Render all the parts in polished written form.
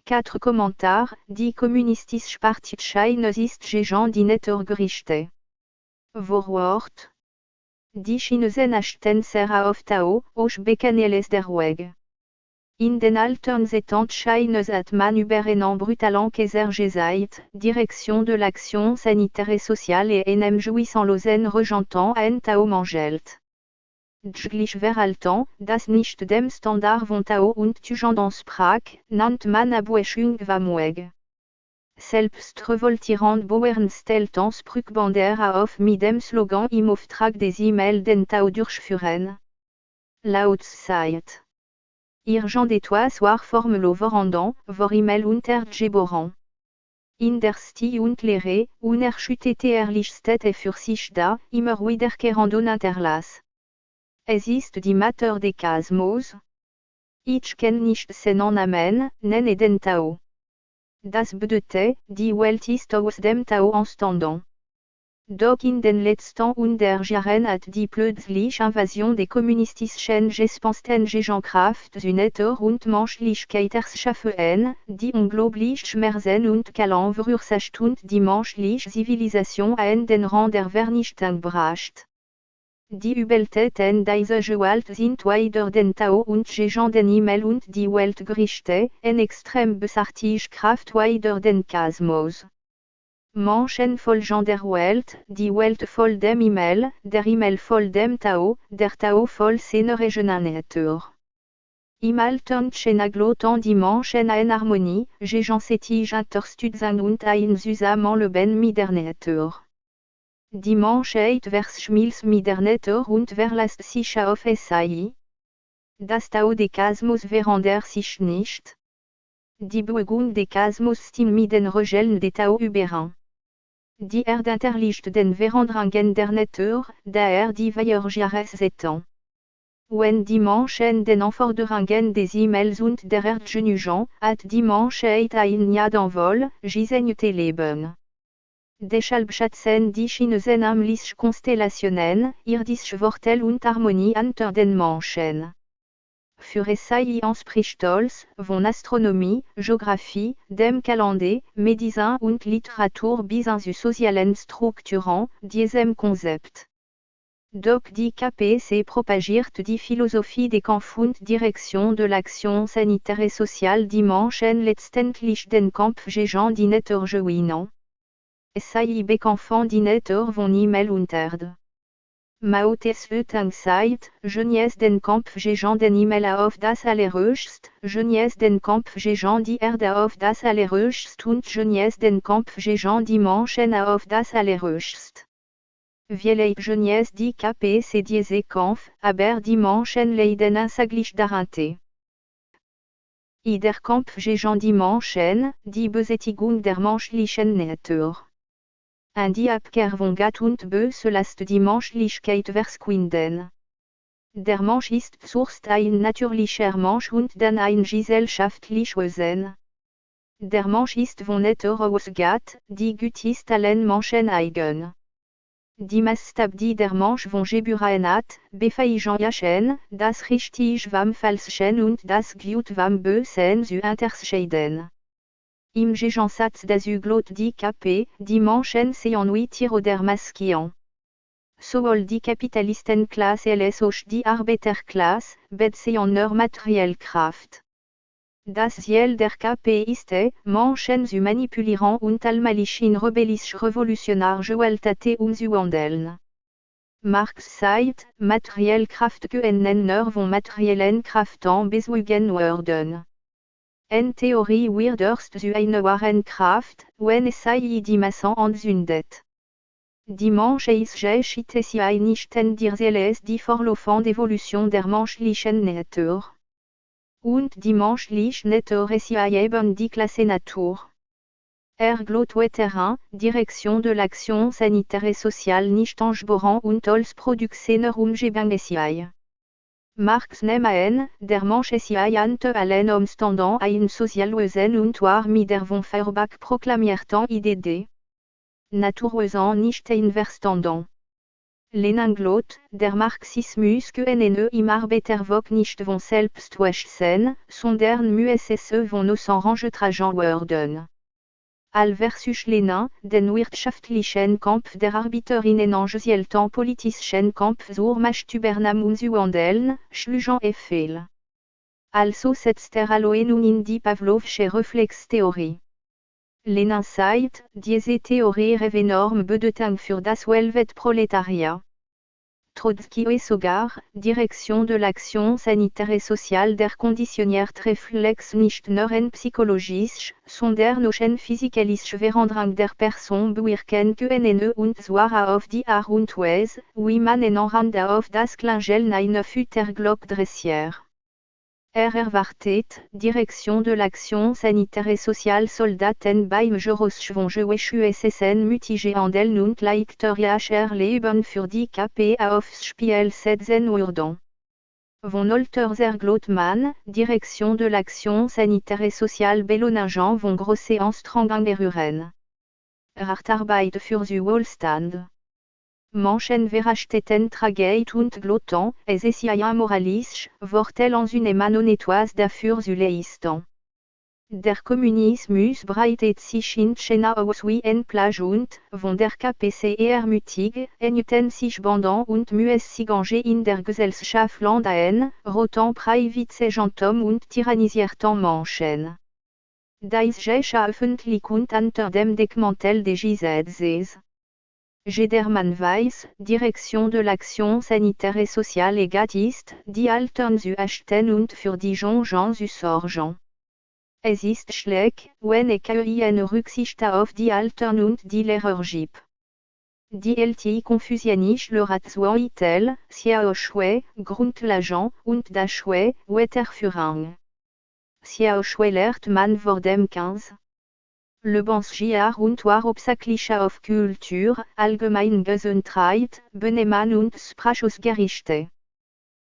4 Kommentar, die Kommunistische Partei ist gegen die Nettergerichte. Voorwoord. Die Chinesen achten sehr auf Tao, auch Bekaneles der Weg. In den alten Zeiten Chines hat man über einen brutalen Kaiser gesagt, Direction de l'action sanitaire et sociale et einem jouissant-losen regentant ein Tao mangelt. Dschglich verhalten, das nicht dem Standard von Tao und Tugendensprach, nannt man Abuechung Wamweg. Selbst revoltierend Bauernstelten Sprüchbänder auf mit dem Slogan im Auftrag des E-Mail den Tao durchführen. Laut Zeit. Irgent des Toits soir forme lo Vorandant, vor E-Mail unter Geboren. In der Sti und Lehre, unerschüttete Ehrlichkeit für sich da, immer wiederkehrend Unterlass. Es ist die Mater des Kosmos. Ich kenn nicht seinen Namen, nen den Tao. Das bedeutet, die Welt ist aus dem Tao entstanden. Doch in den letzten 100 Jahren hat die plötzliche Invasion des kommunistischen Gespensten gegen Kraft Sünetter und Menschlichkeit erschaffen, die unglaublich Schmerzen und Qualen verursacht und die menschliche Zivilisation an den Rand der Vernichtung bracht. Die Übeltäten dieser Gewalt sind wider den Tao und gegen den Himmel und die Weltgerichte, eine extrem bösartige Kraft wider den Kosmos. Menschen folgen der Welt voll dem Himmel, der Himmel voll dem Tao, der Tao voll seiner eigenen Natur. Im alten China glotten die Menschen in Harmonie, gegen sich unterstützen und ein Zusammenleben mit der Natur. Die Menschheit verschmilzt mit der Natur und verlässt sich auf SAI. Das Tao des Kosmos verändert sich nicht. Die Bewegung des Kosmos stimmt mit den Regeln des Tao überein. Die Erde unterliegt den Veränderungen der Natur, daher die Jahreszeiten. Wenn die Menschen den Anforderungen des Himmels und der Erde genügen, hat die Menschheit ein Jahr d'Envol, gesegnete Leben. Deshalb schätzen die Chinesen am Lichtkonstellationen, irdische Wortel und Harmonie unter den Menschen. Für SAI entspricht Stolz, von Astronomie, Geographie, dem Kalender, Medizin und Literatur bis hin zu sozialen Strukturen, diesem Konzept. Doch die KPC propagiert die Philosophie des Kampf und Direction de l'action sanitaire et sociale die Menschen letztendlich den Kampf gegen die Natur gewinnen. SAI bekämpfen die Natur von Himmel und Erde. Mao Tse-tung sagt, Genies den Kampf gegen den Himmel auf das Allerhöchste, Genies den Kampf gegen die Erde auf das Allerhöchste und Genies den Kampf gegen die Menschen auf das Allerhöchste. Viele Genies die KPC diese Kampf, aber die Menschen leiden ansaglich darunter. Der Kampf gegen die Menschen, die Besätigung der menschlichen Natur. An die Abkehr von Gut und Böse lässt die Menschlichkeit verschwinden. Der Mensch ist zuerst ein natürlicher Mensch und dann ein gesellschaftliches Wesen. Der Mensch ist von Natur aus Gut, die Gut ist allen Menschen eigen. Die Maßstab die der Mensch von Geboren hat, befähigen Jahren, das Richtig vom Falschen und das Gut vom Bösen zu unterscheiden. Im Gegensatz dazu glaubt die KP, die Menschen sehen Tier oder Maskieren. Sowohl die Kapitalistenklasse als auch die Arbeiterklasse, beziehen nur materielle Kraft. Das Ziel der KP ist Menschen zu manipulieren und allmählich in rebellische revolutionäre Gewalt umzuwandeln. Marx sagt, materielle Kraft können nur von materiellen Kräften bezogen werden. En Theorie wird erst zu einer wahren Kraft, wenn SAI die Massen anzündet. Die Menschheit ist ja nicht in der Seele die vorlaufende Evolution der menschlichen Natur. Und die menschliche Natur ist ja eben die Klasse Natur. Glaubt weiterhin, Direction de l'action sanitaire et sociale nicht angeboren und als Produktsener umgeben SAI. Marx nimmt an, der Mensch ist ja unter allen Umständen ein Sozialwesen und war mit der von Feuerbach proklamierten Idee. Naturwesen nicht einverstanden. Lenanglot, der Marxismus können im Arbeitervolk nicht von selbst wachsen, sondern müssen von nos Enrangetragen werden. Al versus Lenin, den wirtschaftlichen Kampf der Arbeiterinnen engagiert politischen Kampf zur Machtübernahme zu handeln, schlugen fehl. Also setzt Aloen in die Pavlovsche Reflextheorie. Lenin sagt, diese Theorie rêve enorme Bedeutung für das Weltproletariat. Trotsky et sogar, Direction de l'action sanitaire et sociale der conditioniert Reflex nicht nur en psychologisch, sondern auch en physikalisch Veränderung der Person bewirken können und zwar auf die Art und Weise, wie man en Rande auf das Klingel eine Futterglocke dressiert. Erwartet, Direction de l'action sanitaire et sociale Soldaten beim Geräuschwunsch mutige handeln und leichter Leben für die KP aufs Spiel setzen werden. Von Olterzer Glotman, Direction de l'action sanitaire et sociale Beloningen von grosse Anstrengungen. Hartarbeit für die Wohlstand. Menschen verrachteten Tragheit und Glotten, es ist ja moralisch, wortel en une manonetoise dafür zu leisten. Der Kommunismus breitet sich in China aus wie en Plage und, von der KPCR mutig, enuten sich Banden und müßig in der Gesellschaft landen, roten Privatsegentum und tyrannisierten Menschen. Das öffentlich und unter dem Deckmantel des Gesetzes. Gederman Weiss, Direction de l'action sanitaire et sociale egatiste, die Alten zu achten und für die Jungen zu sorgen. Es ist schlecht, wenn eine Rücksicht auf die Alten und die Lehrer gibt. Die LTI confusionisch le Ratsuitel, sia Schwe, Grundlagen und das Schwe, Weiterführung. Sia Schwe lehrt man vor dem 15. Lebensjahr und war obsachliche auf Kultur, allgemein Gesundheit, Benehmen und Sprachgerichte.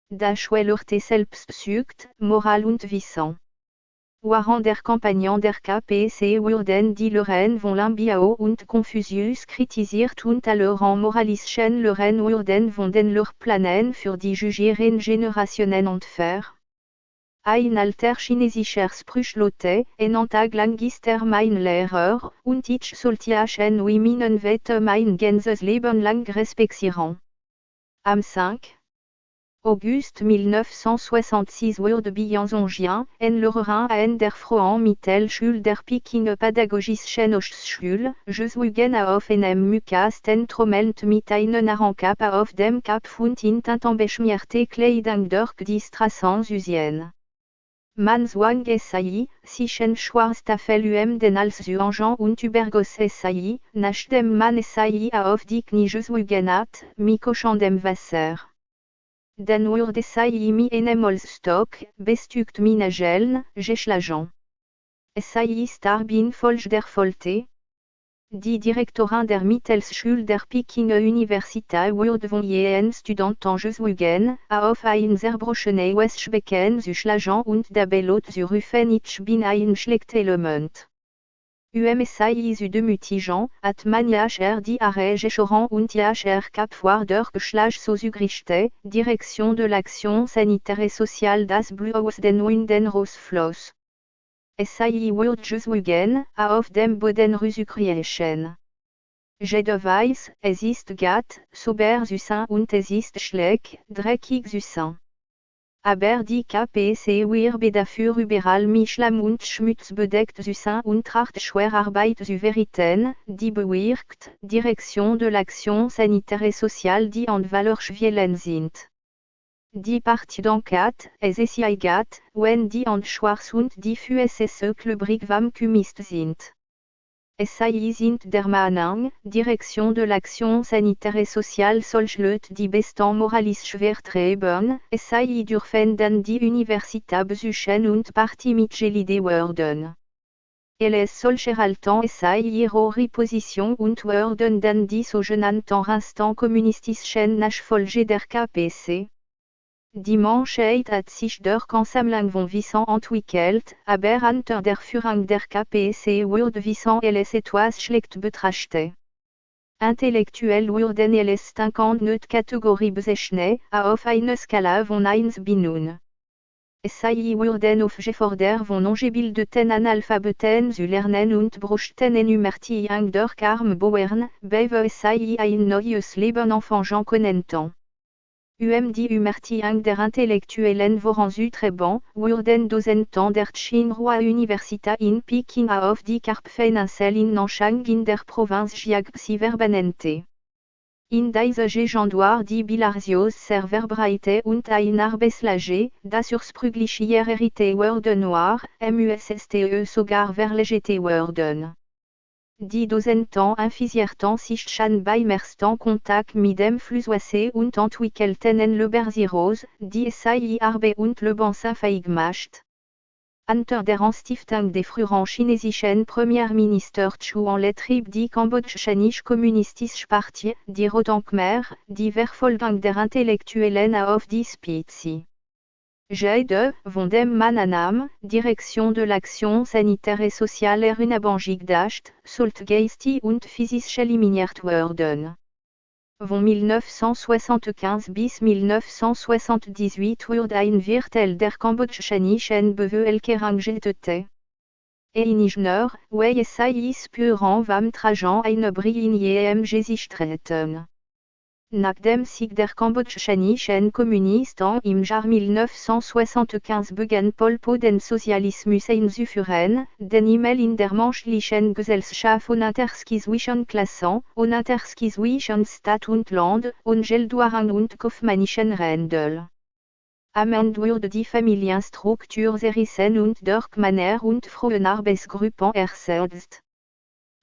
Das Schwelerte Selbstsucht, Moral und Wissen. Waren der Kampagnen der KPC wurden die Lehren von Lambiao und Confucius kritisiert und alle moralischen Lehren wurden von den Lehrplänen für die jüngeren Generationen entfernt. Ein alter chinesischer Spruch lautet, en Antag langister mein Lehrer, und ich sollte wie meinen Wette mein ganzes Leben lang respektieren. Am 5. August 1966 wurde Bianzongien, en Lorrain an der Frohen Mittelschule der Peking Pädagogischen Hochschule, gesuchen auf einem Mukasten trommelt mit einem Narrenkap auf dem Kap und in beschmierte Kleidung durch die Straßen Süsien. Man zwang SAI, sich en Schwarztafel den als Angent und Übergos SAI, nachdem man SAI auf die Knie gezwungen hat, mikochen dem Wasser. Dann wurde SAI mi enem Holzstock, bestückt mit Nageln, geschlagen. SAI starb in Folge der Folter. Die Direktorin der Mittelschule der Pekinger Universität wurde von jenen Studenten gezwungen, auf ein zerbrochenes Waschbecken zu schlagen und dabei laut zu rufen, ich bin ein schlechtes Element. UMSAI zu demütigen, hat man die Arrêt geschoren und Kap war durchgeschlagen so zu gerichtet, Direction de l'action sanitaire et sociale das Blut aus den Wunden rausfloss. SAI wurde gezwungen, auf dem Boden rüzukriechen. Jeder weiß, es ist gatt, sauber zu sein und es ist schlecht, dreckig zu sein. Aber die KPC wird dafür überall mit Schlamm und Schmutz bedeckt zu sein und hart Schwerarbeit zu verrichten, die bewirkt, Direction de l'action sanitaire et sociale die an Valeur schwielen sind. Die Partie d'enquête, es ist ja egat, wenn die an schwarz und die FUSSE klebrig warm gemist sind. SAI sind der Meinung, Direction de l'action sanitaire et sociale solche Leute die besten moralisch vertreten, SAI dürfen dann die Universität besuchen und Partie-Mitglieder werden. Es solcher Alten SAI ihre Position und werden dann die sogenannten Restant kommunistischen Nachfolger der KPC. Die Menschheit hat sich durch Ansammlung von Wissen entwickelt, aber unter der Führung der KPC wurde Wissen etwas schlecht betrachtet. Intellektuell wurden les 50 nicht Kategorie bezeichnet, auf eine Skala von 1 bis 9. Sie wurden aufgefordert von ungebildeten Analphabeten zu lernen und brauchten Enumertiung durch Armbauern, bewe sie ein neues Leben anfangen konnten. Die Umertiung der Intellektuellen waren zu treiben, wurden Dozenten der Tsinghua Universität in Peking auf die Karpfeninsel in Nanchang in der Provinz Jiangxi verbannte. In dieser Gegend war die Bilarzios sehr verbreitet und ein Arbeitslage, das ursprünglich errichtet worden war, musste sogar verlegt werden. Die Dozenten infizierten sich schon beim ersten Kontakt mit dem Flusswasser und entwickelten en Leberzirrhose, die sie Arbeit und Lebensfähig fähig macht. Unter der Anstiftung des früheren chinesischen Premierministers Chuan Le trieb die kambodschanisch kommunistische Partei, die Roten Khmer, die Verfolgung der Intellektuellen auf die Spitze. J2, von dem Mananam, Direction de l'Action sanitaire et sociale unabhängig sollte geistig und physisch eliminiert werden. Von 1975 bis 1978 wurde ein Viertel der kambodschanischen Bevölkerung getötet. Ein Ingenieur, wie sie spüren beim Tragen eine Brille in ihrem Gesicht treten. Nachdem sich der kambodschanischen Kommunisten im Jahr 1975 begann Pol Pot den Sozialismus einzuführen, den E-Mail in der menschlichen Gesellschaft unter zwischen Klassen, unter zwischen Stadt und Land, und Geldwaren und kaufmännischen Rändel. Am Ende wurde die Familienstruktur zerrissen und durch Männer und Frauenarbeitsgruppen ersetzt.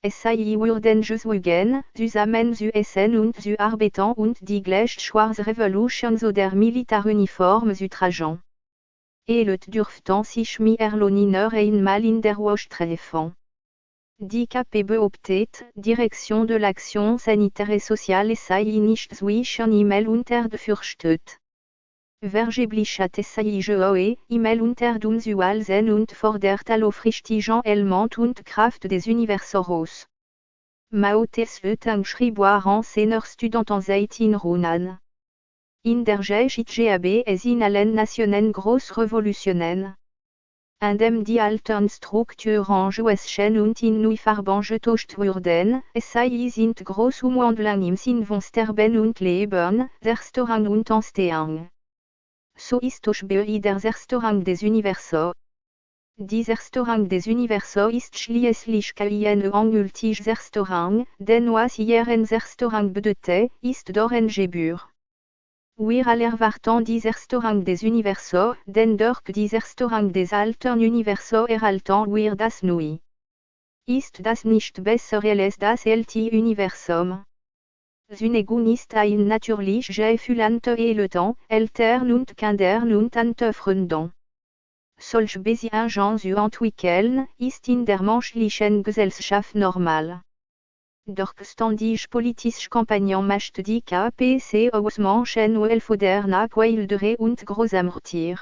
Sie wurden gezwungen, zusammen zu essen und zu arbeiten und die gleiche schwarze Revolution so der Militäruniform zu tragen. Leute durften sich mehr nur einmal in der Woche treffen. Die KP behauptet, Direction de l'Action sanitaire et sociale sei nicht zwischen E-Mail unterfürchtet. Vergeblich hat SIGOE, E-Mail unter Dumsualsen und fordert aufrichtigen Element und Kraft des Universos. Maotes Ötang schrieb waren seiner Studentenzeit in Runan. In der GIGAB es in allen Nationen Großrevolutionen. Indem die alten Strukturen gewaschen und in neue Farben getauscht wurden, sie sind Großumwandlungen im Sinn von Sterben und Leben, Zerstörung und Entstehung. So ist auch bei der Zerstörung des Universos. Die Zerstörung des Universos ist schließlich keine ungültige Zerstörung, denn was ihren Zerstörung bedeutet, ist deren Gebühr. Wir alle erwarten die Zerstörung des Universos, denn durch die Zerstörung des alten Universos erhalten wir das Neue. Ist das nicht besser als das alte Universum? Zunegun ist ein natürlich gefühlante Eltern, Eltern und Kinder und Antefreunden. Solch Beziehungen zu entwickeln, ist in der menschlichen Gesellschaft normal. Durch ständig politische Kampagnen macht die KPC aus Menschen Welfoder nachweildere und Großamortier.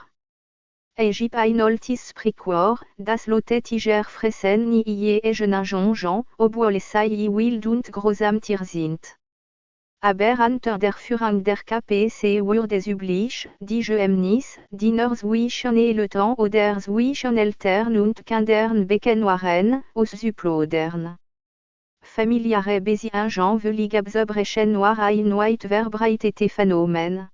Es gibt ein altes Sprichwort, das lautet Tiger fressen nie je eigenen Jongen, obwohl sie wild und Großamtier sind. Aber unter der Führung der KPC wurde es üblich, die Geheimnisse, die nur zwischen Eltern oder zwischen Eltern und Kindern bekannt waren, auszuplaudern. Familiare Beziehungen völlig abzubrechen war ein weit verbreitetes Phänomen.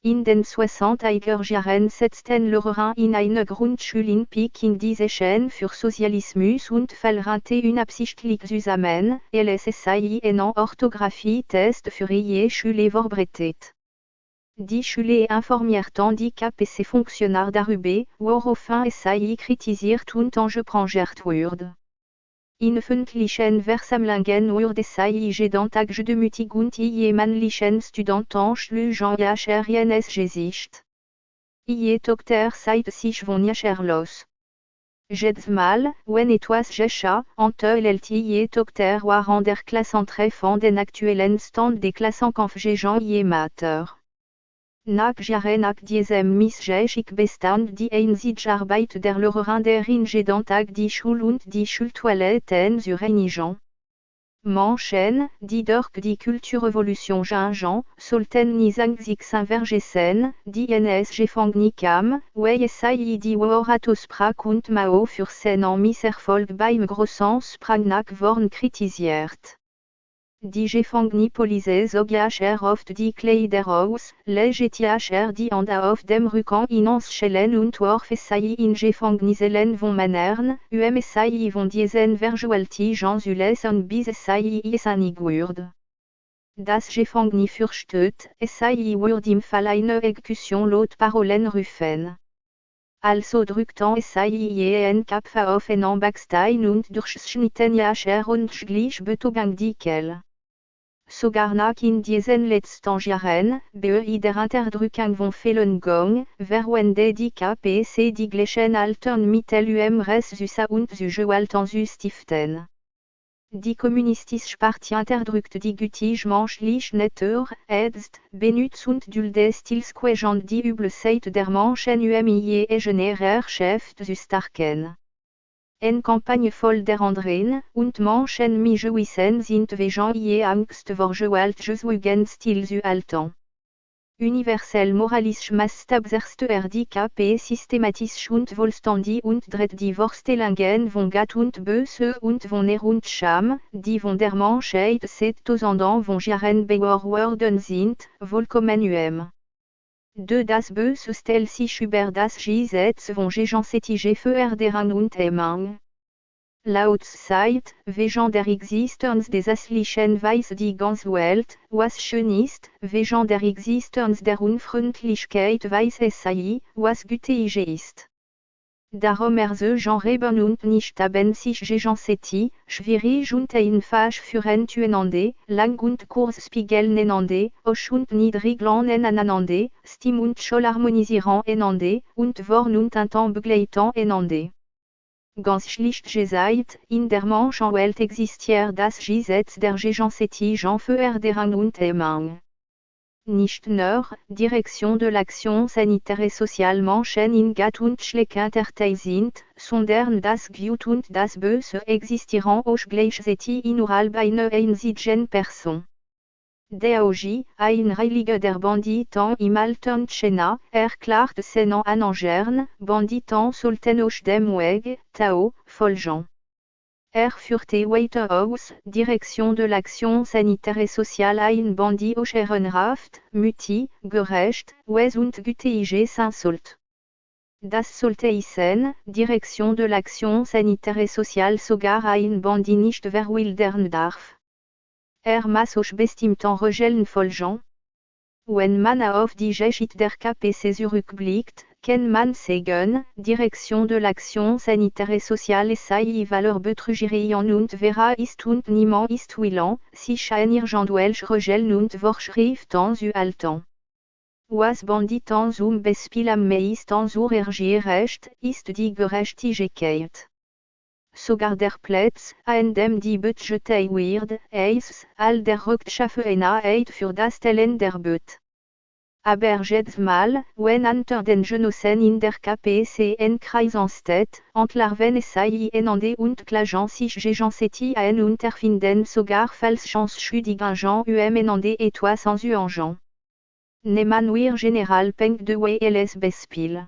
In den 60er Jahren setzten Lehrer in einer Grundschule in Peking die sich für Sozialismus und Verräte unabsichtlich zusammen, LSSI en Orthographie-Test für ihre Schule vorbereitet. Die Schule informierten die KPC-Funktionäre darüber, woraufhin SI kritisiert und angeprangert wurde. In öffentlichen Versammlungen wurde SI jeden Tag gedemütigt und ihre männlichen Studenten schlugen ihr Gesicht. Ihre Tochter seid sich von ihr los. Jedes Mal, wenn etwas geschah, enthielt ihre Tochter waren der Klassentreffen den aktuellen Stand des Klassenkampf gegen ihre Mutter. Nach Jahren nach diesem Missgeschick bestand die Einsichtarbeit der Lehrerin darin jeden Tag die Schule und die Schultoiletten zu reinigen. Manchen, die Dork die Kulturrevolution Ginjan, Solten Nizang Vergessen, die NSG Nikam, Wei Sai die Woratos Sprak und Mao für sen en Misserfolg beim Grossen Spragnak vorn kritisiert. Die Gefangni Police Zogjacher oft die Kleiderhaus, Legetiacher die Anda auf dem Rücken inans Schellen und Worf Sai in Gefangniselen von Manern, Sai von diesen Verjualti Jean Zules und bis Sai Sanigurd. Das Gefangni fürchtet, Sai wird im Fall eine Exekution laut Parolen rufen. Also drückten Sai en Kapfa auf en Backstein und durchschnitten Jacher und schlich Betogang die Kel. Sogar nach in diesen letzten Jahren, bei der Interdrückung von Falun verwende die KPC die gleichen alten Mittel Res Süße und Gewalten zu stiften. Die Kommunistische Partei interdrückt die Gütigement schlich netter, jetzt, benutzt und duldet stillschweigend die Übelkeit der Menschen ihr generärer Chef zu starken. En Kampagne voll der anderen, und Menschen mijuissen sind wegen ihr Angst vor Gewalt Jesuigen still zu halten. Universell moralisch Maßstab die KP systematisch und vollständig und dreht die Vorstellungen von Gut und Böse und von Ehr und Scham, die von der Menschheit seit Tausenden von Jahren beworfen sind, vollkommen das Böse stellt sich über das Gesetz von gegenseitige Veränderung und Hemmung. Laut Zeit, wegen der Existenz des hässlichen Weiß die ganze Welt, was schön ist, wegen der Existenz der Unfreundlichkeit weiß es sei, was gütig ist. Darum se Genre und nicht haben sich gegenseitig, schwierig und einfach führen zueinander, lang und kurz spiegeln einander, hoch und niedrig lernen aneinander, stim und scholl harmonisieren einander, und vorn und intent begleiten einander. Ganz schlicht gesagt, in der Menschenwelt existiert das Gesetz der gegenseitigen Veränderung und Hemmung. Nicht nur, Direction de l'action sanitaire et sociale Menschen in Gut und Schlecht unterteilt sind, sondern das Gut und das Böse existieren auch gleichzeitig innerhalb einer einzigen Person. Deogi, ein Heilige der Banditen im alten China, erklärt seinen Anhängern, Banditen sollten aus dem Weg, Tao, folgen. Führte weiter aus, Direction de l'action sanitaire et sociale ein Bandit aus Ehrenhaft, Mutti, gerecht, Wes und gütig sein sollte. Das sollte heißen, Direction de l'action sanitaire et sociale sogar ein Bandit nicht verwildern darf. Maß aus bestimmten Regeln folgen. Wenn man auf die Geschichte der KPC zurückblickt, kann man sagen, Direction de l'action sanitaire et sociale sei valeur betrügerieren und vera ist und niemand ist willing, sich an irgendwelche Regeln und Vorschriften zu halten. Was Banditen zum Beispiel am meisten zur recht, ist die Gerechtigkeit. Sogar der Platz, an dem die Budgete wird, ist, all der Rechtschaffenheit für das Teilen der Büt. Aber jedes Mal, wenn unter den Genossen in der KPC ein Kreis entsteht, entlarven sei einander und klagen sich gegenseitig an und erfinden sogar Falschschuldigen einander etwas anzuhängen. Nehmen wir General Peng de Weyles Beispiel.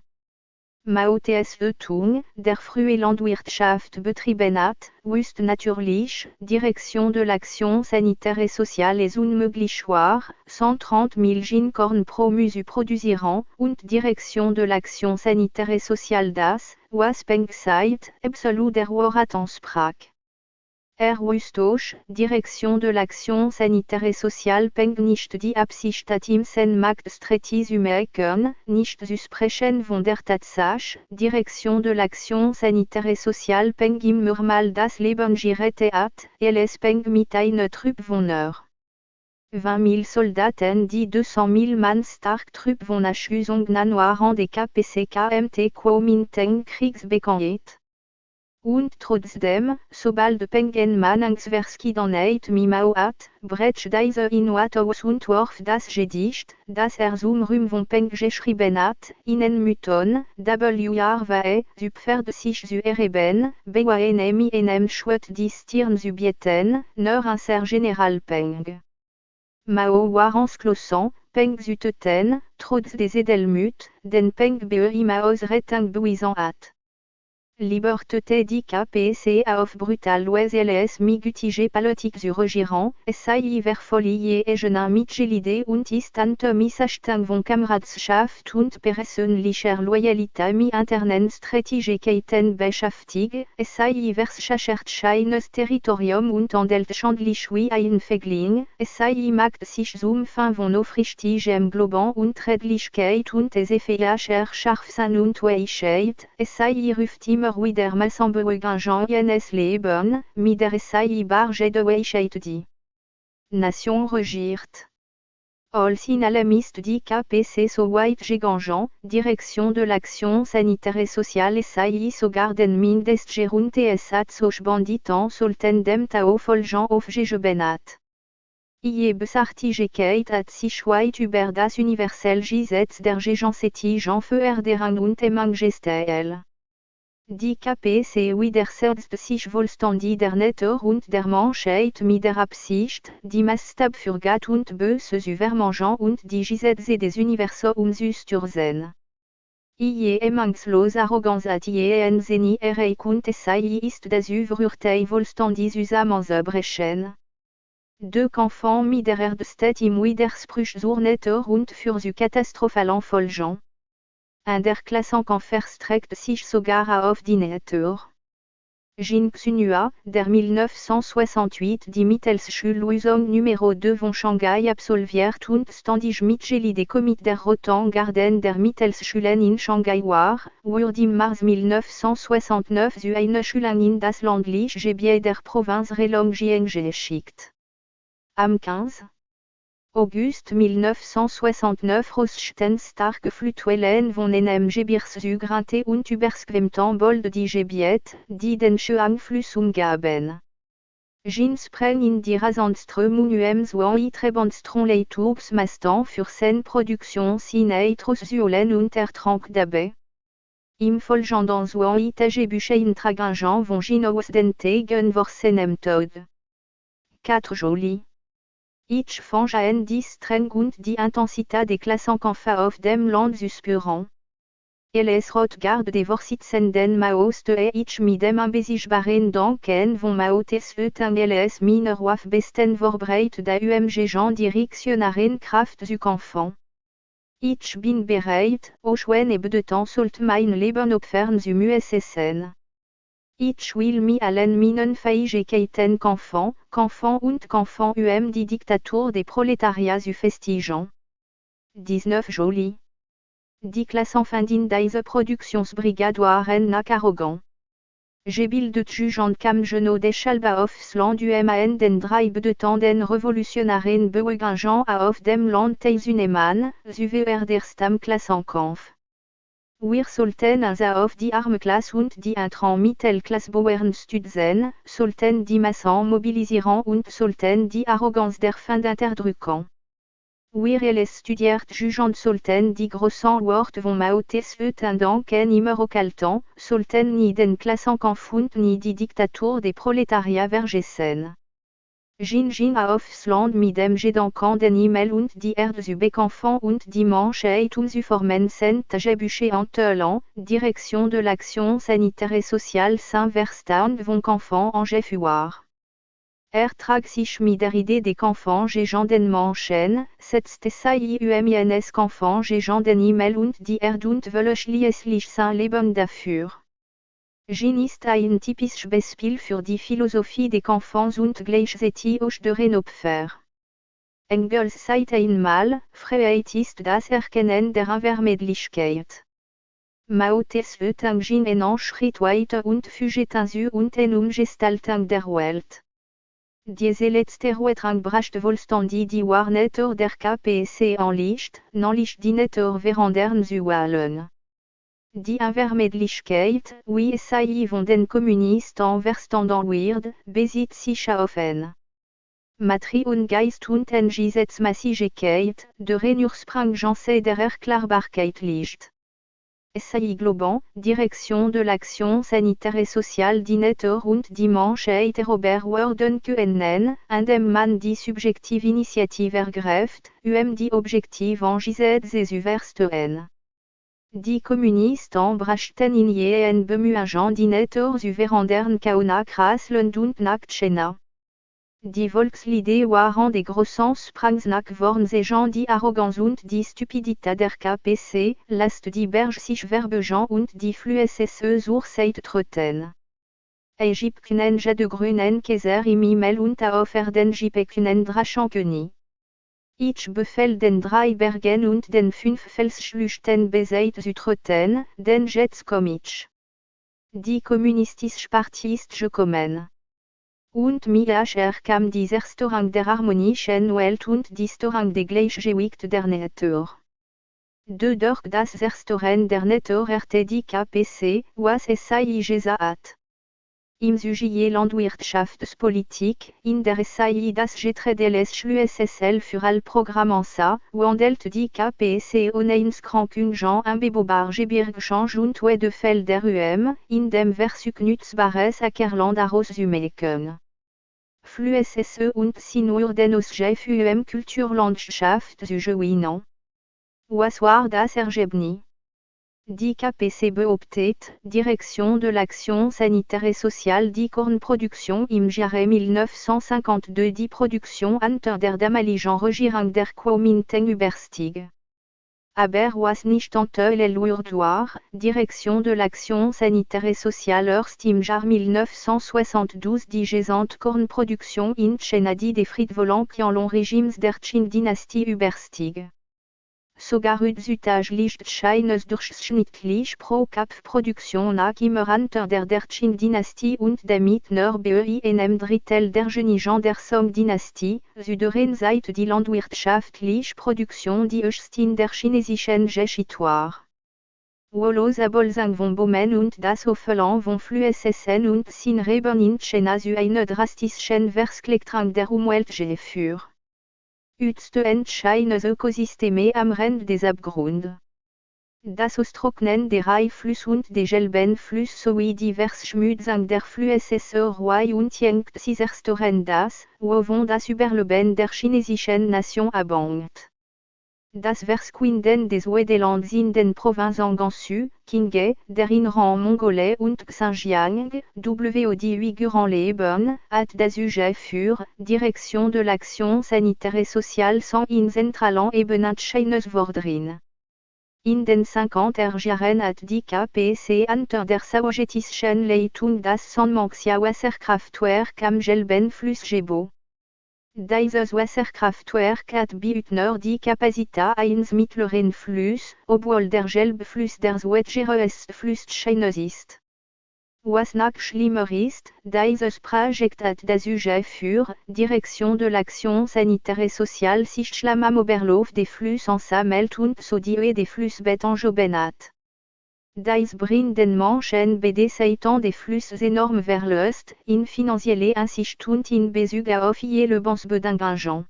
Mao Tse-tung, der frühe Landwirtschaft betrieben hat, wusste natürlich, Direction de l'action sanitaire et sociale est unmöglich war, 130.000 Ginkorn pro Musu produzieren, und Direction de l'action sanitaire et sociale das, was Peng sagt, absolut der Wahrheit entsprach. Wusste auch, Direction de l'action sanitaire et sociale Peng nicht die Absicht hat im sen Marktstretie zu machen, nicht zu sprechen von der Tatsache, Direction de l'action sanitaire et sociale Peng immer mal das Leben gerettet hat, es Peng mit einer Truppe von 20.000 Soldaten die 200.000 Mann stark Truppe von Achusung waren des KPC KMT Kuomintang Kriegsbekannt. Und trotzdem, sobald pengen man Angstversky dan eit mi Mao hat, brech diese in wat aus und worf das Gedicht, das zum Rüm peng geschrieben hat, inen Mython, wr vae, pferd sich zu ereben, bewaen emi enem schwet die Stirn zu bieten, nur un ser general peng. Mao warans klossen, peng zu töten, trotz des Edelmut, den peng bei Maos retang buisan hat. Liberté di KPC auf brutal les migutige politik zu regieren, sei ver folie et jeune mitgelide und ist misachtung von Kameradschaft und persönlicher Loyalität mi internen Strategikeiten beschäftigt, sei vers Schachertscheines Territorium und handelt schandlich wie ein Fegling, sei macht sich zum Fin von aufrichtigem Glauben und Redlichkeit und es effeacher Scharfsinn und Weichheit, sei ruft immer wieder Massenberuhigen jenes Leben, mit der sei barge de Weichheit die Nation regiert. Als in alarmiste dit KPC so white Gegangen, direction de l'action sanitaire et sociale SAI so garden mindestgerunte es hat soch banditan sollten dem Tao folgen auf gebenat. Ie besartigkeit at sich weit über das universell Gesetz der Gegensättigen Veränderung und Majestéel. Die KPC widersetzt sich vollständig der Natur und der Menschheit mit der Absicht, die Maßstab für Gut und Böse zu vermengen und die Gesetze des Universums zu stürzen. Ie emangslos Arroganz at ie en Zeni erreich und sei ist das Überurteil vollständig zusammenzubrechen. Deux enfants mit der Erdstadt im Widerspruch zur Natur und für zu katastrophalen Folgen. Un der Klassenkampf verstreckt sich sogar auf die Natur. Jin Xunhua, der 1968 die Mittelschulleistung Numero 2 von Shanghai absolviert und ständig Mitglied des Comités der Roten Garden der Mittelschulen in Shanghai war, wurde im März 1969 zu einer Schule in das ländliche Gebiet der Provinz Heilongjiang geschickt. Am 15. August 1969 Rosten starke Flutwellen von einem Gebirgsügernte und überschwemmten Bold die Gebiet, die den Schuangfluss umgaben. Jin sprang in die Rasandströmung so Trebandstron Leitours Mastan für seine Produktion Sineitrosuolen und ertrank dabei. Im folgenden so Tagebüche in Tragangen von Jin aus den Tegen vor seinem Tod. 4 Joli. Ich fange die Streng und die Intensität des Klassenkampfs auf dem Land zu spüren. Les Rotgarde des Vorsitzenden Maos de ich mit dem unbesiegbaren Danken von Mao Tse-tung les Miner auf besten Vorbreit der UMG Directionaren Kraft zu kämpfen. Ich bin bereit, auch wenn bedeuten sollte mein Leben opfern zu müssen. Ich will mi allen minen Fähigkeiten kämpfen und kämpfen die Diktatur des Proletariats zu festigen. 19 Joli. Die Klassenfindin diese Produktionsbrigade waren nach arrogant. Gebildet jugend kam Geno des Schalbaufsland man den drei bedeutenden revolutionären Bewegungen auf dem Land teilzunehmen, zu der Stammklassenkampf. Wir sollten also auf die Armeklasse und die Mittelklasse Bauern stützen, sollten die Massen mobilisieren und sollten die Arroganz der Feind unterdrücken. Wir les studiert jugend sollten die großen Worte von Mao Tse-tung danken immer occulten, sollten nie den Klassenkampf und nie die Diktatur des Proletariats vergessen. Jin aufs Land mit dem Gedanken den Himmel und die Erde zu bekämpfen und die Menschheit zu formen sind Tagebüche entlang, Direction de l'action sanitaire et sociale Saint-Verstand von Kämpfen en Gefuar. Trag sich mit der Idee des Kämpfen gegen den Menschen, setzte sei ins Kämpfen gegen den Himmel und die Erde und will schließlich sein Leben dafür. Jin ist ein typisches Beispiel für die Philosophie des Kampfens und gleichzeitig auch deren Opfer. Engels sagt einmal, Freiheit ist das Erkennen der Unvermeidlichkeit. Mao Tse-tung ging einen Schritt weiter und fügte zu und eine Umgestaltung der Welt. Diese letzte Erweiterung brachte vollständig die Natur der KPC an Licht, nämlich die Natur verändern zu wollen. Die Unvermeidlichkeit, wie es sei von den Kommunisten verstanden wird, besitzt sich auf en. Matrie und Geist und en Gesetzmäßigkeit, der Ursprungsgrenze der Erklärbarkeit liegt. SAI Globan, Direction de l'Action Sanitaire et Sociale d'Inetter und Dimanche Robert worden können, indem man die subjektive Initiative ergreift, die Objektiv angesetzt überstehen. Die Kommunisten brachten in jenen Bemühungen d'Inetter verändern Kauna Krasland und Nachtschena. Die Volkslieder waren des großen Sprangsnack worden segen die Arroganz und die Stupidität der KPC, lasst die Berge sich verbergen und die Flüsse zur Seite treten. Ägypten de grünen Käser im Himmel und auf Erden Ägypten Drachenkenie. Ich befehl den 3 Bergen und den 5 Felsschlüchten beseit zu treten, denn jetzt komm ich. Die Kommunistische Partei ist gekommen. Und mir kam die Restaurant der harmonischen Welt und die Restaurant des Gleichgewicht der Natur. Durch das Restaurant der Natur die KPC, was es sei gesagt. Im Sujet Landwirtschaftspolitik, in der SAI das Getreideles Schlüssel für all Programmansa, wandelt die KPC Oneinskrankungen am Beobargebirgchange und de Felder in dem Versuch nutzbares Ackerland auszumachen. Flüsse und Sinurden aus für Kulturlandschaft zu gewinnen. Was war das Ergebnis? Die KPC behauptet, Direction de l'Action Sanitaire et Sociale die Kornproduktion im Jahre 1952 die Produktion unter der damaligen Regierung der Kuomintang überstieg. Aber was nicht enthüllt wurde, Direction de l'Action Sanitaire et Sociale erst im Jahr 1972 die Gesamtkornproduktion in China die des friedvollen Regimes der Qing-Dynastie überstieg. Sogar Südöstlichsteines durchschnittlich pro Kopf-Produktion nach immer unter der Qing-Dynastie und damit nur bei einem Drittel der Genigen der Song-Dynastie, süderen Seite die landwirtschaftliche Produktion die höchste in der chinesischen Geschichte. Wolos Abolsang von Bomen und das Hofeland von Flüssen und Sinreben in China zu einer drastischen Verskleckung der Umwelt geführt. Entscheidende Ökosysteme am Rand des Abgrunds. Das Austrocknen der Reiflüsse und des Gelbenflusses sowie die Verschmutzung der Flüsse Roi und Yangtze zerstören das, wovon das Überleben der chinesischen Nation abhängt. Das Verschwinden des Wedelands in den Provinzen Gansu, Qinghai, der Inneren Mongolei und Xinjiang, wo die Uiguren leben, hat dazu geführt, Direction de l'Action Sanitaire et Sociale sans in zentralen Ebenen Chines worden. In den 50er Jahren hat die KPC unter der sowjetischen Leitung das Sanmenxia Wasserkraftwerk am Gelbenfluss gebaut. Dieses Wasserkraftwerk hat nur die Kapazität eines mittleren Flusses, obwohl der Gelbfluss der zweitgrößte Fluss Chinas ist. Was noch schlimmer ist, dieses Projekt hat dazu geführt, Direction de l'Action Sanitaire et Sociale sich schlimm am Oberlauf des Flusses ansammelt und so die Höhe des Flussbett angehoben hat. Dies bringt den Menschen Seiten des Flusses enorm Verlust, in finanzielle Einsicht und in Bezug auf ihre Lebensbedingungen.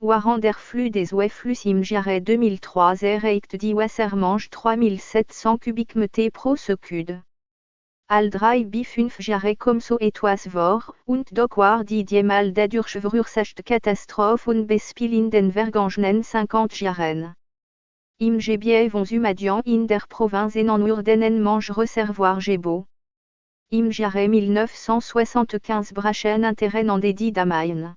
Während der Flux des Flüsse im Jahre 2003 erreicht die Wassermenge 3700 Kubikmeter pro Sekunde. All 3 bis 5 Jahre kommt so etwas vor, und doch war die dreimal dadurch verursachte Katastrophe unbespielt in den vergangenen 50 Jahren. Im Gebiet von Sumadian in der Province en wurden en mange Reservoir gebaut. Im Jahre 1975 brachen un terrain en dédié d'Amain.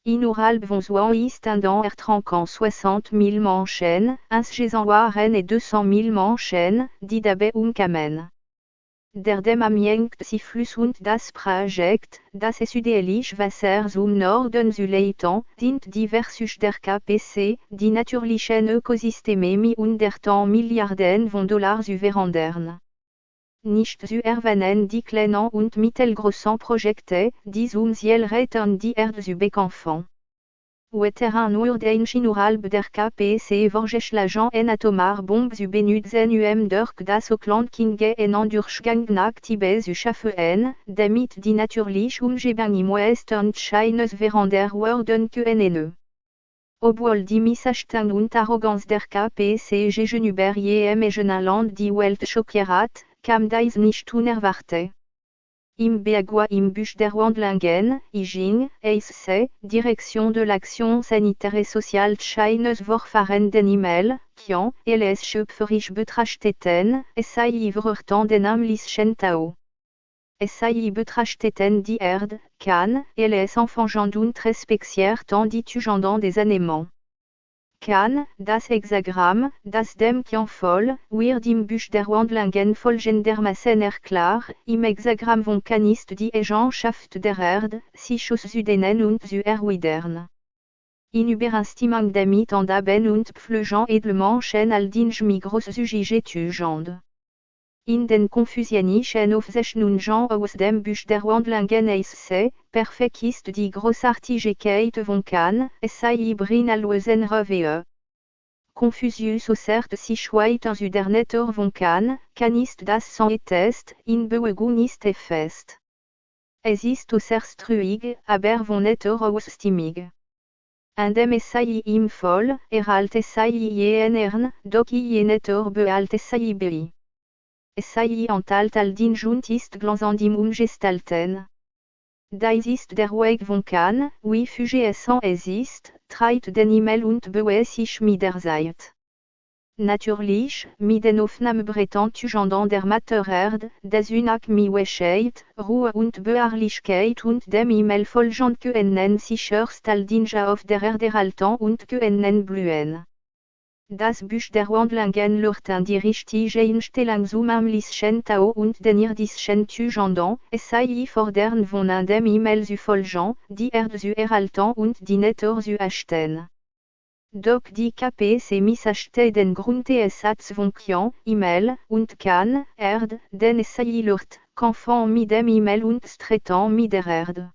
Innerhalb von Zwan ist en ertranken 60.000 Menschen, insgesamt waren et 200.000 Menschen, die dabei umkamen. Der dem am Yangtze Fluss und das Projekt, das südliche Wasser zum Norden zu leiten, sind die Versuche der KPC, die natürlichen Ökosysteme mit 100 Milliarden von Dollars zu verändern. Nicht zu erwähnen die kleinen und mittelgroßen Projekte, die zum Ziel retten die Erde zu bekämpfen. Wetter nur den Schinuralb der KPC Vorgeschlagen en Atomar Bombs benutzen durch das Oklandkinge en Durchgang Tibes schaffen, damit die natürlich Umgebung und Scheines während der Worden können. Obwohl die Missachtung und Arroganz der KPC gegenüber jedem Land die Welt schockiert, kam dies nicht unerwartet. Im Beagua im Busch der Wandlingen, IGIN, EISC, Direction de l'Action Sanitaire et Sociale Scheines Vorfahren den E-Mail, Kian, LS Schöpferisch betrachteten, SAI Verurtan den amlichen Tao. SAI betrachteten die Erde, Kan, LS Enfangeant und respektiert en ditugendant des annements. Kan, das Hexagramm, das dem Kian voll, wird im Busch der Wandlingen folgendermaßen erklärt, im Hexagramm von Kan ist die Eigenschaft der Erde, sich aus Südenen und zu erwidern. In Übereinstimmung damit und Aben und Pflegen edlement all dinge migros Sujet In den konfusianischen Aufzeichnungen aus dem Busch der Wandlingen EISC, perfekt ist die Großartigkeit von Kan, SAI brin allosen Revue. Confucius assert sich weit zu der Natur von Kan ist das sans est, in Bewegung ist fest. Es ist äußerst ruhig, aber von Natur aus stimmig. En dem SAI im Voll, erhalt SAI jen doch je Natur behalt SAI bei. SAI enthält all din Junt ist glanzend im Umgestalten. Dies ist der Weg von Kan, wie Fugescent es ist, treit den Himmel und bewe sich mit der Zeit. Natürlich, mit den Aufnahmebrettern tugenden der Mater Erde, des Unak mi Weschheit, Ruhe und Beharrlichkeit und dem Himmel folgend können sicherst all Dinge auf der Erde erhalten und können blühen. Das Busch der Wandlingen lehrt an die richtige Einstellung zum amlichen Tao und den irdischen Tugenden, SAI fordern von an dem Himmel zu folgen, die Erde zu erhalten und die Natur zu achten. Doch die KPC missachte den Grundesatz von Kian, Himmel, und Kan, Erde, den SAI lehrt, confond mit dem Himmel und streiten mit der Erde.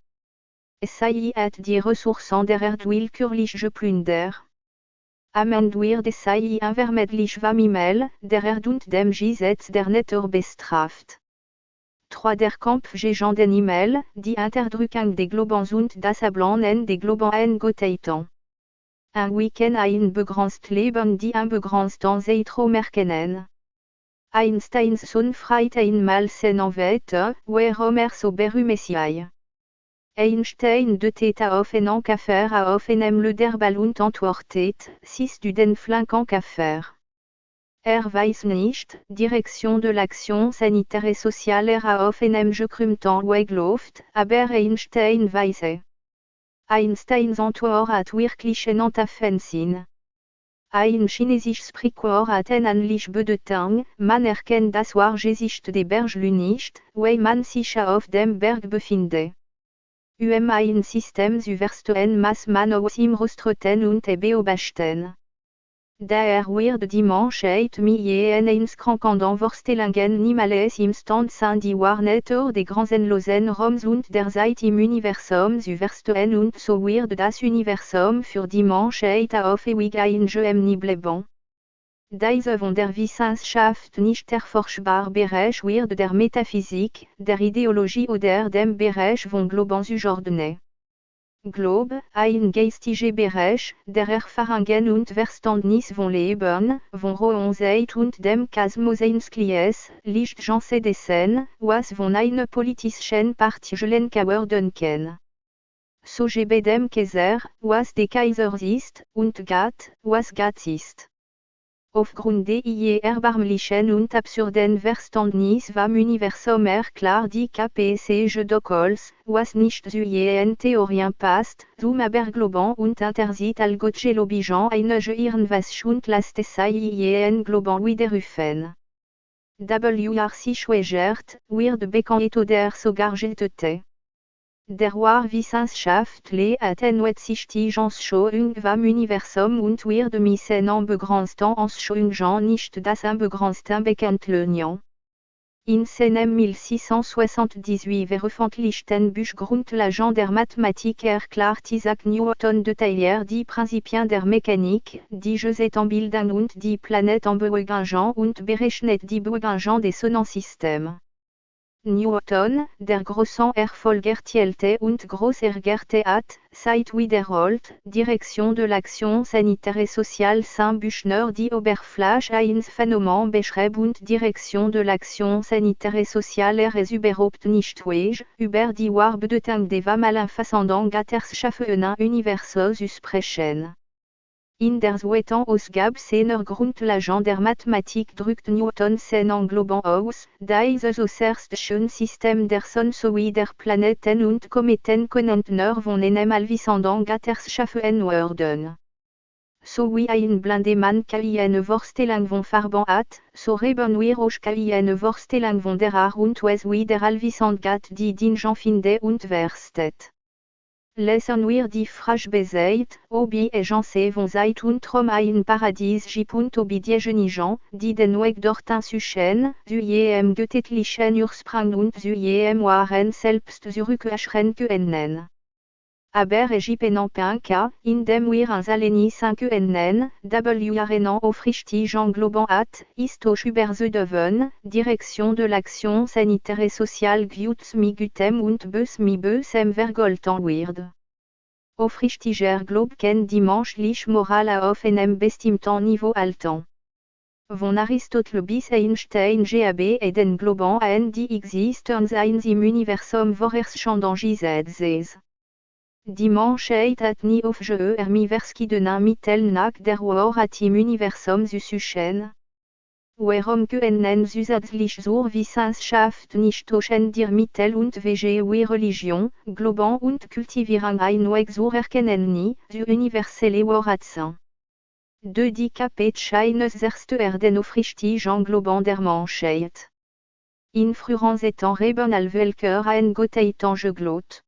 SAI hat die Ressourcen der Erde willkürlich geplündert. Amenduir des SAI unvermeidlich vom Himmel, der Erde und dem Gesetz der Natur bestraft. 3. Der Kampf gegen den Himmel, die Interdrückung des Globens und das Ablanen des Globens eingetreten. Ein Weekend ein begrenzt Leben die unbegrenzten Zeitraum. Einsteins Sohn freit einmal seinen Wette, warum so berühmt Einstein de auf einen Kaffee auf einem Lederball und antwortet, siehst du den flanken Kaffee? Weiß nicht, Direction de l'Action Sanitaire et Sociale auf einem gekrümmten Weg läuft, aber Einstein weiß. Einsteins Antwort hat wirklich einen tiefen Sinn. Ein chinesisches Sprichwort hat ähnlich Bedeutung, man erkennt das wahre Gesicht des Berges nicht, weil man sich auf dem Berg befindet. Ein System zu verstehen muss man aus ihm raustrotten und beobachten. Daher wird die Menschheit mit ins krankenden Vorstellungen niemals imstand sein die Wahrnehmung des grenzenlosen Raums und der Zeit im Universum zu verstehen und so wird das Universum für die Menschheit auf ewig ein Geheimnis bleiben. Diese von der Wissenschaft nicht erforschbar Bereich wird der Metaphysik, der Ideologie oder dem Bereich von Glauben zugeordnet. Glaube, ein geistiger Bereich, der Erfahrungen und Verständnis von Leben, von Rohheit und dem Kosmos einschließt, liegt Janse dessen, was von einer politischen Partie gelenkt werden kann. So gebe dem Kaiser, was der Kaiser ist, und Gott, was Gott ist. Aufgrund des erbärmlichen und absurden Verständnis vom Universum erklärt die KPC jedoch was nicht zu ihren Theorien passt, zum aber glauben und interzieht all Gott obligeant eine irgendwas und lässt SAI ihren Glauben widerrufen. W.R.C. Schweigert, wird bekannt oder sogar getötet. Der Wissenschaftler attenuiert sich die Anschauung vom Universum und wird mit seinen begrenzten Anschauungen nicht das Unbegrenzte bekannt lernen. In seinem 1678 veröffentlichten Buchgrundlagen der Mathematik erklärt Isaac Newton detailliert die Prinzipien der Mechanik, die Gezetenbildung und die Planetenbewegung und berechnet die Bewegung des Sonnensystems. Newton, der großen Erfolg erzielte und groß ärgerte hat, seit wiederholt, Direction de l'action sanitaire et sociale Saint-Büchner die Oberfläche eines Phänomen beschreibt und Direction de l'action sanitaire et sociale ist überhaupt nicht fähig, über die Bedeutung des Malfassenden Gesellschaften universell zu sprechen. In der zweiten Ausgabe seiner Grundlagen der Mathematik drückt Newton sein Engloben aus, dieses außerstehende System der Sonne sowie der Planeten und Kometen können nur von einem allwissenden geschaffen werden. So wie ein Blindemann keine Vorstellung von Farben hat, so haben wir auch keine Vorstellung von der Art und Weise wie der allwissend die Dinge findet und verstet. Lassen wir die Frage beseit, ob die Agences von Zeit und Traum ein Paradies gibt und ob diejenigen, die den Weg dorthin suchen, zu jedem göttlichen Ursprung und zu jedem wahren Selbst zurückkehren können. Aber es gibt einen Punkt, in dem wir uns alle nicht sein können, einen aufrichtigen Glauben hat, ist auch über zu dürfen, Direction de l'action sanitaire et sociale gut mi gutem und bös mi bösem vergolten wird. Aufrichtiger Glaub kann die menschliche Moral auf einem bestimmten Niveau halten. Von Aristotle bis Einstein gab es den Glauben an die Existenz eines im Universum vorherrschenden Gesetzes. Die Menschheit hat nie aufgehört verschiedene Mittel nach der Wahrheit im Universum zu suchen. Warum können zusätzlich zur Wissenschaft nicht auch die Mittel und Wege wie Religion, Glauben und Kultivieren ein Weg zu erkennen nie, zu universelle Wahrheit sein. De die Kapetscheines zerstört den aufrichtigen Glauben der Menschheit. In früheren Zeiten haben alle Völker an Gott geglaubt.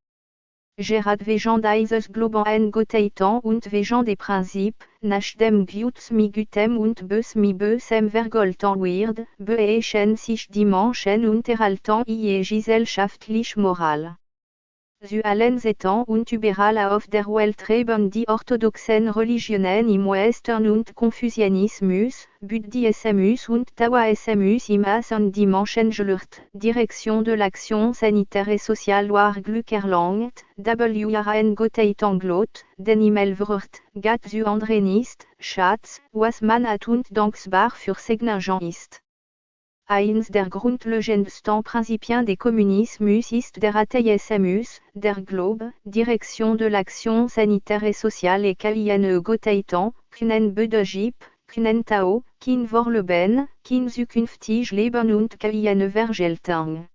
Gerard wegen dieses Glauben an Gott und wegen des Prinzips, nach dem Gut mi gutem und bös mi bösem vergolten wird, beherrschen sich die Menschen und erhalten ihre gesellschaftliche Moral. Zu allen Zeiten und überall auf der Welt leben die orthodoxen Religionen im Western und Konfuzianismus, Buddhismus und Taoismus im Osten die Menschen gelehrt, Direction de l'action sanitaire et sociale war Glück erlangt, waren Gott glaubt, den Himmel wird, Gott zu anderen ist, Schatz, was man hat und dankbar für Segnagen ist. Eins der grundlegendsten Prinzipien des Kommunismus ist der Atheismus, der Glaube, Direction de l'action sanitaire et sociale et keine Gott keinen Bedeutung, keinen Tao, kein Vorleben, kein zukünftig Leben und keine Vergeltung.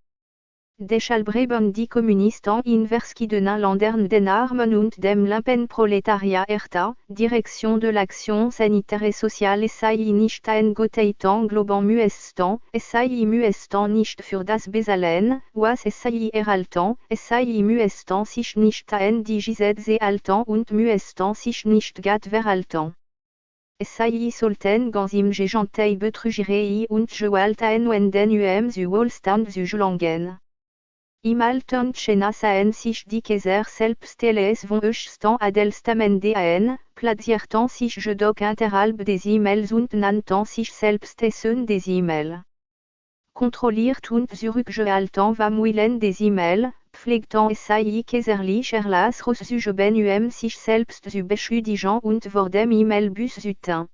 Deshalb haben die Kommunisten in verschiedenen Ländern den Armen und dem Lumpenproletariat Direction de l'action sanitaire et sociale es sei nicht ein Gott glauben müssten, es sei müssten nicht für das bezahlen, was es sei erhalten, es sei müssten sich nicht an die Gesetze halten und müssten sich nicht Gott verhalten. Es sei sollten ganz im Gegenteil Betrügerei und Gewalt anwenden zu Wohlstand zu gelangen. Im alten China sahen sich die Kaiser selbst les von höchsten Adelstamende an, platzierten sich jedoch unterhalb des Himmels und nannten sich selbst Söhne des Himmels. Kontrolliert und zurückgehalten vom Willen des Himmels, pflegten es sei kaiserlich Erlass auszuüben sich selbst zu beschüdigen und vor dem Himmel büßten.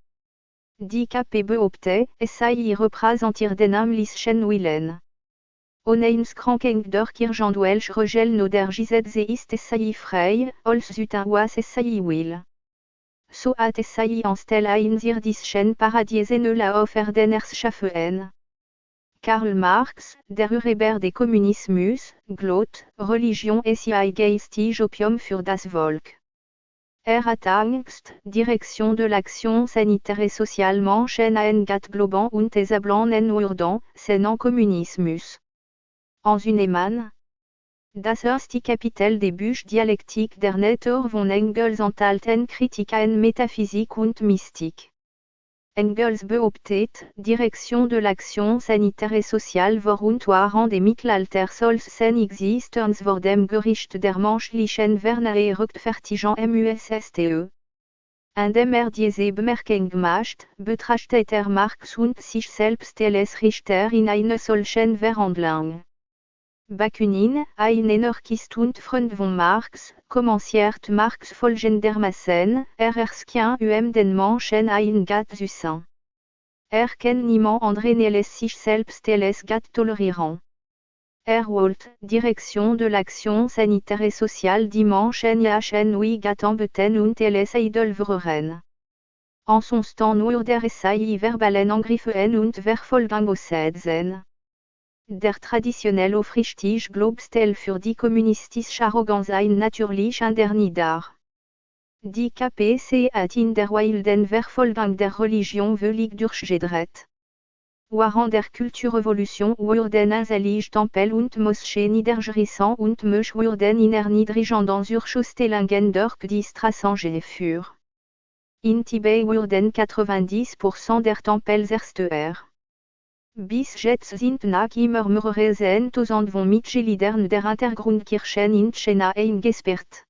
Die KP behauptet, es sei repräsentiert den amlichen Willen. Oneinskranking der Kirchen welch Regel no der Gesetze ist es sei frei, als zuten was es sei will. So hat es sei anstelle eines irdischen Paradiesen auf Erden erschaffen. Karl Marx, der Urheber des Kommunismus, glaubt, Religion ist ein geistig Opium für das Volk. Hat Angst, Direction de l'action sanitaire et sociale Menschen en Gat glauben und es ablanen werden, seinen Kommunismus. En Zunemann. Das erste Kapitel des Buch Dialektik der Natur von Engels enthalten Kritik an Metaphysik und Mystik. Engels behauptet, Direction de l'action sanitaire et sociale vor und waren des Mittelalter-Solsen existence vor dem Gericht der menschlichen Vernae Rückfertigung MUSSTE. In dem diese Bemerkung macht, betrachtet Marx und sich selbst als Richter in eine solchen Verhandlung. Bakunin, ein Anarchist und Freund von Marx, commenciert Marx folgendermaßen, erskien den Menschen ein Gat zu sein. Kann niemand andere sich selbst als Gat tolerieren. Wollte, Direction de l'action sanitaire et sociale die Menschen jachen wie Gatten beten und als Idolvereren. En son stand nur der Essai verbalen Angriffen und Verfolgungssetzen. Der traditionelle Aufrichtige Glaubensstelle für die kommunistische Arroganz ein natürlicher dar. Die KPC hat in der wilden Verfolgung der Religion völlig durchgedreht. Während der Kulturrevolution wurden einzellige Tempel und Moscheen niedergerissen und Mönche wurden in erniedrigenden Urschusstellungen durch die Straßen geführt. In Tibet wurden 90% der Tempel zerstört. Bis jetzt sind nach immer mehrere Zehntausend von Mitgliedern der Untergrundkirchen in China eingesperrt.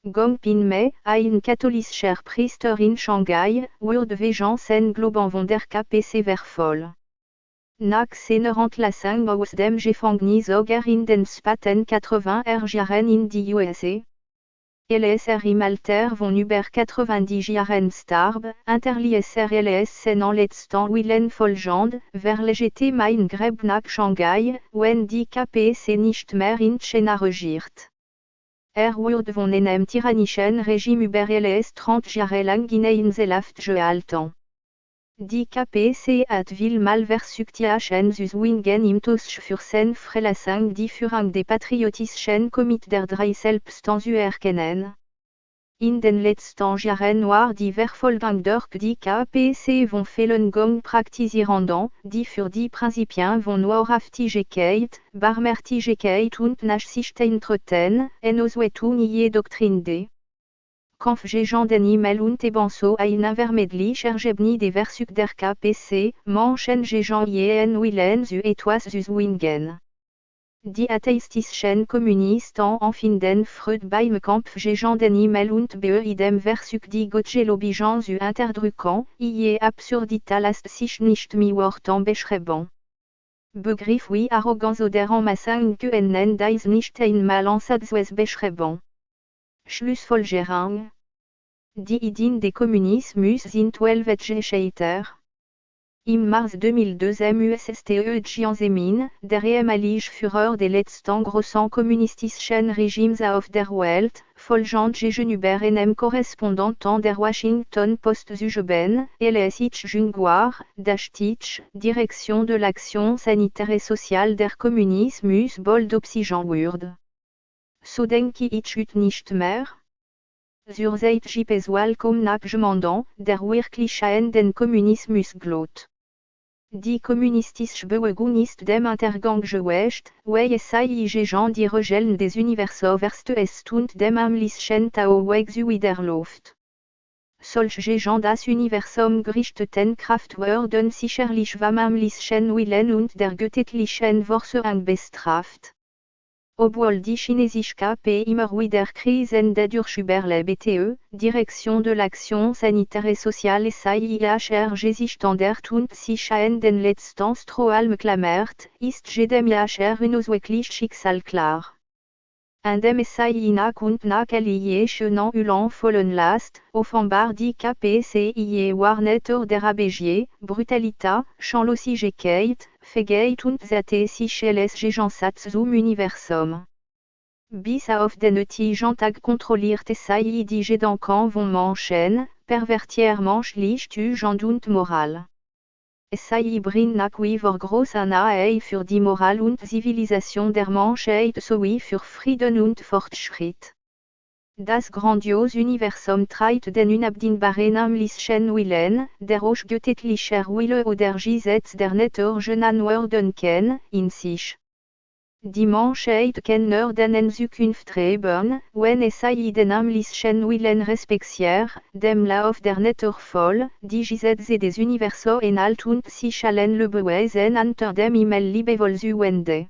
Gong Pin-mei, ein katholischer Priester in Shanghai, wurde wegen seines Glaubens von der KPC verfolgt. Nach seiner Entlassung aus dem Gefängnis sogar in den späten 80er Jahren in die USA. Im Alter von über 90 Jahren starb, hinterließ seinen letzten Willen folgend, verlegte mein Grab nach Shanghai, wenn die KPC nicht mehr in China regiert. Wurde von einem tyrannischen Regime über 30 Jahre lang in Einzelhaft gehalten. Die KPC hat vielmal versucht Jachen zu zwingen im Tausch für seine Freilassung die Führung des patriotischen Komitees der drei Selbsten zu erkennen. In den letzten Jahren war die Verfolgung durch die KPC von Falun praktizierenden, die für die Prinzipien von Wahrhaftigkeit, Barmherzigkeit und Nachsicht eintreten, ausweitung je Doktrin de. Kampf gegen den Himmel und ebenso ein unvermeidlicher Gebnis des Versuchs der KPC, Menschen gegen jeden Willen zu etwas zu zwingen. Die atheistischen Kommunisten empfinden Freude beim Kampf gegen den Himmel und beidem Versuch die Gottgelobigen zu unterdrücken, je Absurdität lässt sich nicht mit Worten beschreiben. Begriff wie Arroganz oder Anmaßung können dies nicht einmal ansatzweise beschreiben. Schlussfolgerung. Die Ideen des Kommunismus sind weltweit gescheitert. Im Mars 2002 MUSSTE Jiang der ehemalige Führer des letzten großen kommunistischen Regimes auf der Welt, folgend gegenüber einem Korrespondenten der Washington Post zugeben, LSIC Junguar, Dastich, Direction de l'action sanitaire et sociale der Kommunismus bold oxygen wurde. So denke ich nicht mehr? Zur Zeit gibt kaum nach jemanden, der wirklich an den Kommunismus glaubt. Die kommunistische Bewegung ist dem Untergang geweiht, weil es gegen die Regeln des Universums verstößt und dem amlichen Tao-Weg zuwiderläuft. Solche gegen das Universum gerichteten Kraft werden sicherlich vom amlichen Willen und der göttlichen Vorsehung bestraft. Obwohl die chinesische KP immer wieder Krisen dadurch überlebte, Direction de l'action sanitaire et sociale SAIHR gesichtendert und sich an den letzten Strohhalm klammert, ist jedem Jahr unausweichlich Schicksal klar. In dem SAI nach und nach alliierten Ulan fallen lässt, offenbar die KPC warneter der Abegier, Brutalität, Schamlosigkeit, Feigheit und Zate sich als Gegensatz zum Universum. Bis auf den heutigen Tag kontrolliert SAI die Gedanken von Menschen, pervertiert menschlich Tugend und Moral. SAI bringt nach wie vor große Nahe für die Moral und Zivilisation der Menschheit sowie für Frieden und Fortschritt. Das grandiose Universum trägt den unabdingbaren amlichen Willen, der auch göttlicher Wille oder Gesetz der Natur genannt werden kann, in sich. Dimanche 8 Kenner dannen Zukunft treiben, wenn es den amlichen Willen respektiert, dem Lauf der Natur voll, die Gesetze des Universo en alt und sich allen le beweisen unter dem Himmel liebevoll zuwende.